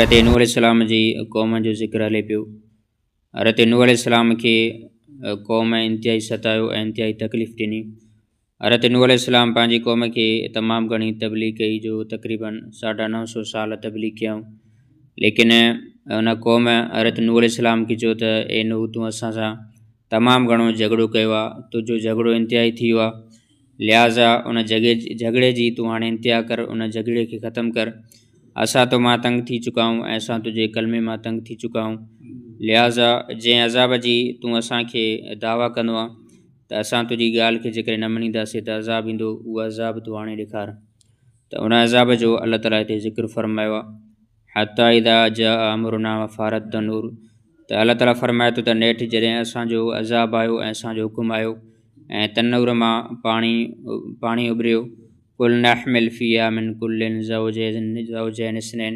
हज़रत नूह अलैहिस्सलाम जी क़ौम जो ज़िक्र हले पियो। हज़रत नूह अलैहिस्सलाम खे क़ौम इंतिहाई सतायो ऐं इंतिहाई तकलीफ़ ॾिनी। हज़रत नूह अलैहिस्सलाम पंहिंजी क़ौम खे तमामु घणी तबलीग कई, जो तक़रीबन 950 साल तबलीग कयऊं। लेकिन उन क़ौम हज़रत नूह अलैहिस्सलाम खे चयो त ए नूह, तूं असां सां तमामु घणो झगड़ो कयो आहे, तुंहिंजो झगड़ो इंतिहाई थी वियो आहे, लिहाज़ा उन झगड़े जी तूं हाणे इंतिहा कर, उन झगड़े खे ख़तमु कर। असां तो मां तंग थी चुका आहियूं ऐं असां तुंहिंजे कलमे मां तंग थी चुका आहियूं। लिहाज़ा जंहिं अज़ाब जी तूं असांखे दावा कंदो आहे त असां तुंहिंजी ॻाल्हि खे जेकॾहिं न मञींदासीं त अज़ाब ईंदो, उहो अज़ाब तूं हाणे ॾेखार। त उन अज़ाब जो अल्लाह ताला हिते ज़िक्र फरमायो आहे। हता इदा जा अमरुना वफ़ारत तनूर, त अल्लाह ताला फरमाए थो त नेठि जॾहिं असांजो अज़ाब आयो ऐं असांजो हुकुम आयो ऐं तनूर मां पाणी उभरियो, कुल नहमिल फ़ीहा मिन कुल्लिन ज़ौजैन इस्नैन,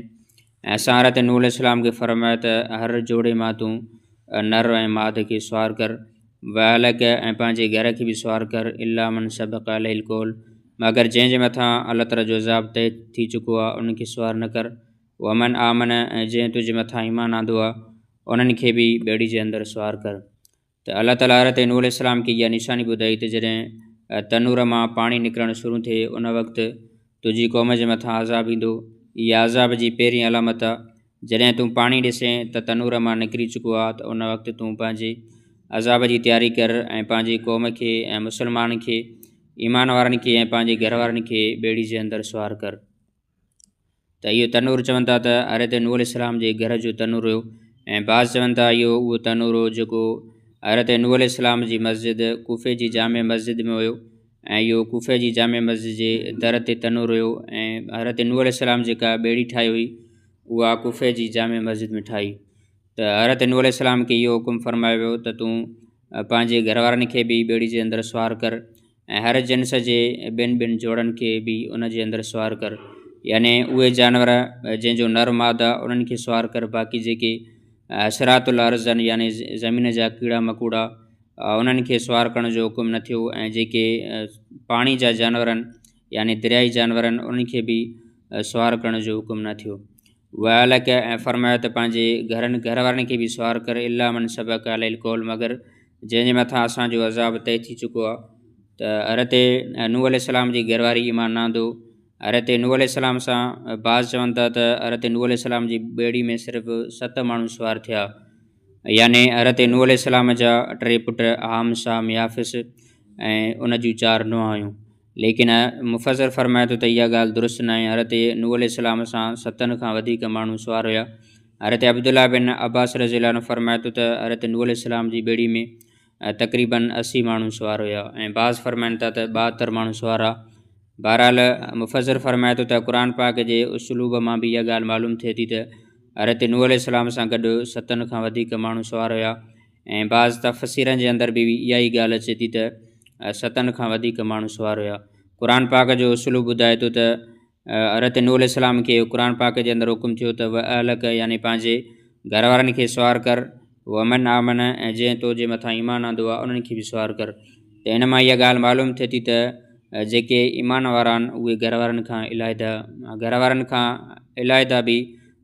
ऐं असां हज़रत नूह अलैहिस्सलाम खे फरमायो त हर जोड़े मां तूं नर ऐं माद खे सुवार कर, वहलक ऐं पंहिंजे घर खे बि सुवार कर, इल्ला मन सबक़ अलैहिल क़ौल, मगर जंहिंजे मथां अल्लाह ताला जो अज़ाब तय थी चुको आहे उनखे सुवार न कर। वमन आमन, ऐं जंहिं तुंहिंजे मथां ईमान आंदो आहे उन्हनि खे बि ॿेड़ी जे अंदरि सुवार कर। त अल्लाह ताला हज़रत नूह अलैहिस्सलाम खे इहा निशानी ॿुधाई त जॾहिं तनूर मां पाणी निकिरणु शुरू थिए उन वक़्तु तुंहिंजी क़ौम जे मथां अज़ाब ईंदो। इहा अज़ाब जी पहिरीं अलामत आहे। जॾहिं तूं पाणी ॾिसें त तनूर मां निकिरी चुको आहे त उन वक़्तु तूं पंहिंजे अज़ाब जी तयारी कर ऐं पंहिंजी क़ौम खे ऐं मुस्लमान खे, ईमान वारनि खे ऐं पंहिंजे घर वारनि खे ॿेड़ी जे अंदरि सुवार कर। त इहो तनूर चवनि था त हज़रत नूह अलैहिस्सलाम जे घर जो तनूर हुयो, ऐं बाज़ चवनि था इहो उहो तनूर हो जेको हज़रत नूह अलैहिस्सलाम जी मस्जिद कूफ़े जी जामे मस्जिद में हुयो, ऐं इहो कूफ़े जी जामे मस्जिद जे दर ते तनूर हुयो। ऐं हज़रत नूह अलैहिस्सलाम जेका ॿेड़ी ठाही हुई उहा कूफ़े जी जामे मस्जिद में ठाही। त हज़रत नूह अलैहिस्सलाम खे इहो हुकुम फरमायो वियो त तूं पंहिंजे घर वारनि खे बि ॿेड़ी जे अंदरि सुवार कर ऐं हर जिन्स जे ॿिनि जोड़नि खे बि उन जे अंदरि सुवार कर, याने उहे जानवर जंहिंजो नर माद आहे उन्हनि खे सुवार कर। बाक़ी जेके असरातुल अर्ज़ आहिनि, याने ज़मीन जा कीड़ा मकोड़ा, उन्हनि खे सुवार करण जो हुकुम न थियो। ऐं जेके पाणी जा जानवर आहिनि, याने दरियाई जानवर आहिनि, उन्हनि खे बि सुवार करण जो हुकुम न थियो। वहलक, ऐं फरमायो त पंहिंजे घर वारनि खे बि सुवार कर, इल्ला मन सबक़ अलैहिल क़ौल, मगर जंहिंजे मथां असांजो अज़ाब तय थी चुको आहे। त हज़रत नूह अलैहिस्सलाम जी घरवारी ईमान न आंदो। हज़रत नूह अलैहिस्सलाम सां बाज़ चवनि था त हज़रत नूह अलैहिस्सलाम जी ॿेड़ी में सिर्फ़ु 7 माण्हू सुवार थिया, याने हज़रत नूह अलैहिस्सलाम जा 3 पुट हाम, शाम, याफ़िस ऐं उन जूं 4 नुंहां हुयूं। लेकिन मुफ़सर फरमाए थो त इहा ॻाल्हि दुरुस्त न आहे। हज़रत नूह अलैहिस्सलाम सां 7 खां वधीक माण्हू सुवार हुया। हज़रत अब्दुल्लाह बिन अब्बास रज़ियल्लाहु अन्हु फरमाए थो त हज़रत नूह अलैहिस्सलाम जी ॿेड़ी में तक़रीबन 80 माण्हू सुवार हुया, ऐं बाज़ फरमाइनि था त 72 माण्हू सुवार आहे। बहरहाल मुफ़सर फरमाए थो त क़ुरान पाक जे उसलूब मां बि इहा ॻाल्हि मालूम थिए थी त हज़रत नूह अलैहिस्सलाम सां गॾु 7 खां वधीक माण्हू सुवार हुया। ऐं बाज़ तफ़सीरनि जे अंदरि बि इहा ई ॻाल्हि अचे थी त 7 खां वधीक माण्हू सुवार हुया। क़ुरान पाक जो उसलूब ॿुधाए थो त हज़रत नूह अलैहिस्सलाम खे क़ुरान पाक जे अंदरि हुकुम थियो त वहलक, यानी पंहिंजे घर वारनि खे सुवार कर, वमन आमन, ऐं जंहिं तो जे मथां ईमान आंदो आहे उन्हनि खे बि सुवार कर। त इन मां इहा ॻाल्हि मालूम थिए थी त जेके ईमान वारा आहिनि उहे घर वारनि खां इलाइदा बि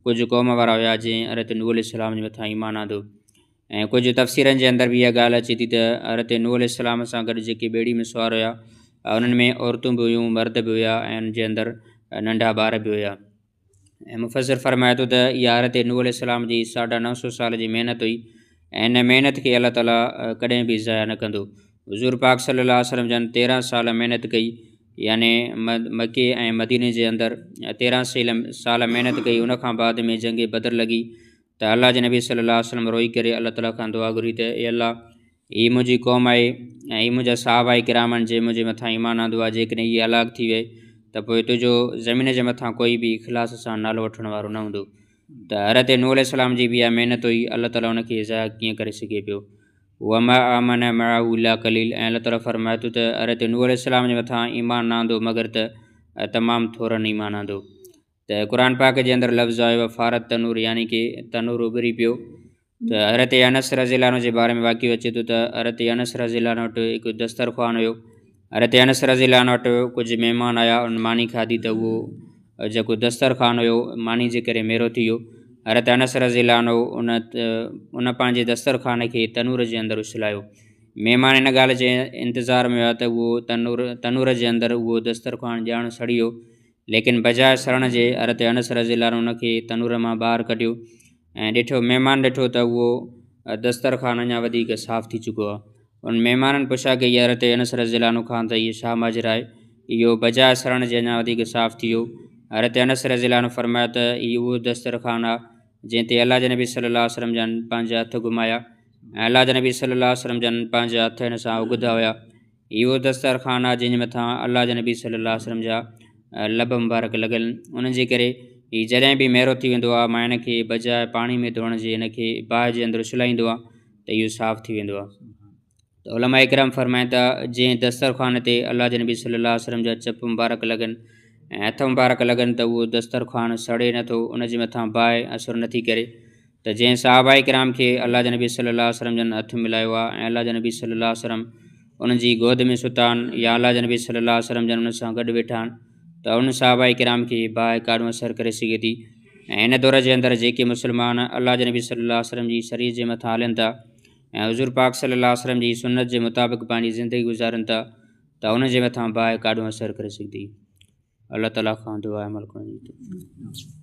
कुझु क़ौम वारा हुया जंहिं हज़रत नूह अलैहिस्सलाम जे मथां ईमान आंदो। ऐं कुझु तफ़सीरनि जे अंदरि बि इहा ॻाल्हि अचे थी त हज़रत नूह अलैहिस्सलाम सां गॾु जेके ॿेड़ी में सुवार हुया उन्हनि में औरतूं बि हुयूं, मर्द बि हुया, ऐं उन जे अंदरि नंढा ॿार बि हुया। ऐं मुफ़सर फरमाए थो त इहा हज़रत नूह अलैहिस्सलाम जी 950 साल जी महिनत हुई, ऐं इन महिनत खे अल्लाह ताला कॾहिं बि ज़ाया न कंदो। हुज़ूर पाक सल्लल्लाहु अलैहि वसल्लम जन 13 साल महिनत कई, याने मके ऐं मदीने जे अंदरि 13 साल महिनत कई। उनखां बाद में जंग बदर लॻी त अल्लाह जे नबी सल्लल्लाहु अलैहि वसल्लम रोई करे अल्लाह ताला खां दुआ घुरी त ए अल्लाह, हीअ मुंहिंजी क़ौम आहे ऐं हीअ मुंहिंजा सहाबा किराम आहिनि जंहिं मुंहिंजे मथां ईमान आंदो आहे। जेकॾहिं इहे हलाक थी वए त पोइ तुंहिंजो ज़मीन जे मथां कोई बि इख़लास सां नालो वठण वारो न हूंदो। त हज़रत नूह अलैहिस्सलाम जी बि इहा महिनत हुई, अल्लाह ताला उनखे ज़ाया कीअं करे सघे पियो। वमा आमन मअहू इल्ला क़लील, ऐं अल्लाह ताला फरमाए थो त हज़रत नूह अलैहिस्सलाम जे मथां ईमान न आंदो मगर त तमामु थोरनि ईमान आंदो। त क़ुरान पाक जे अंदरि लफ़्ज़ आयो फ़ारत तनूर, यानी कि तनूर उभरी पियो। त हज़रत अनस रज़ियल्लाहु अन्हु जे बारे में वाक़ियो अचे थो त हज़रत अनस रज़ियल्लाहु अन्हु वटि हिकु दस्तरख़्वान हुयो। हज़रत अनस रज़ियल्लाहु अन्हु वटि कुझु महिमान आया, उन मानी खाधी त उहो जेको दस्तरख़्वान हुयो मानी जे करे मेरो थी वियो। हज़रत अनस रज़ियल्लाहु अन्हु उन पंहिंजे दस्तरखाने खे तनूर जे अंदरि उछलायो। महिमान इन ॻाल्हि जे इंतज़ार में हुआ त उहो तनूर जे अंदरि उहो दस्तरखान ॼाण सड़ी वियो, लेकिन बजाए सड़न जे हज़रत अनस रज़ियल्लाहु अन्हु उनखे तनूर मां ॿाहिरि कढियो ऐं महिमान ॾिठो त उहो दस्तरखान अञा वधीक साफ़ थी चुको आहे। उन महिमाननि पुछा कई हज़रत अनस रज़ियल्लाहु अन्हु खां त इहो छा माजरा आहे, इहो बजाए सड़न जे अञा वधीक साफ़ थी वियो। हज़रत अनस रज़ियल्लाहु अन्हु फरमाया त इहो उहो दस्तरखान आहे जंहिं ते अल्लाह जे नबी सल्लल्लाहु अलैहि वसल्लम जन पंहिंजा हथ घुमाया ऐं अल्लाह जे नबी सल्लल्लाहु अलैहि वसल्लम जन पंहिंजा हथ हिन सां उघदा हुआ। इहो दस्तरखान आहे जंहिंजे मथां अल्लाह जे नबी सल्लल्लाहु अलैहि वसल्लम जा लब मुबारक लॻल, उन जे करे हीउ जॾहिं बि मेरो थी वेंदो आहे मां हिन खे बजाए पाणी में धोअण जे हिन खे बाहि जे अंदरि उछलाईंदो आहे त इहो साफ़ थी वेंदो आहे। त उलमा इकराम फरमाइनि था जंहिं दस्तरखान ते अल्लाह जे नबी सल्लल्लाहु अलैहि वसल्लम जा चप मुबारक लॻनि ऐं हथ मुबारक लॻनि त उहो दस्तरखान सड़े नथो, उन जे मथां बाहि असरु नथी करे। त जंहिं सहाबा इकराम खे अल्लाह जे नबी सल्लल्लाहु अलैहि वसल्लम जन हथु मिलायो आहे ऐं अल्लाह जे नबी सल्लल्लाहु अलैहि वसल्लम उन जी गोद में सुता आहिनि या अल्लाह जे नबी सल्लल्लाहु अलैहि वसल्लम जन उन सां गॾु वेठा आहिनि त उन सहाबा इकराम खे बाहि काॾूं असरु करे सघे थी। ऐं हिन दौर जे अंदरि जेके मुस्लमान अल्लाह जे नबी सल्लल्लाहु अलैहि वसल्लम जी शरीयत जे मथां हलनि था ऐं हुज़ूर पाक सल्लल्लाहु अलैहि वसल्लम जी सुन्नत जे मुताबिक़ पंहिंजी ज़िंदगी गुज़ारनि था त उन जे मथां बाहि काॾूं असरु करे सघंदी। अल्लाह ताला खां दुआ अमल करण जी।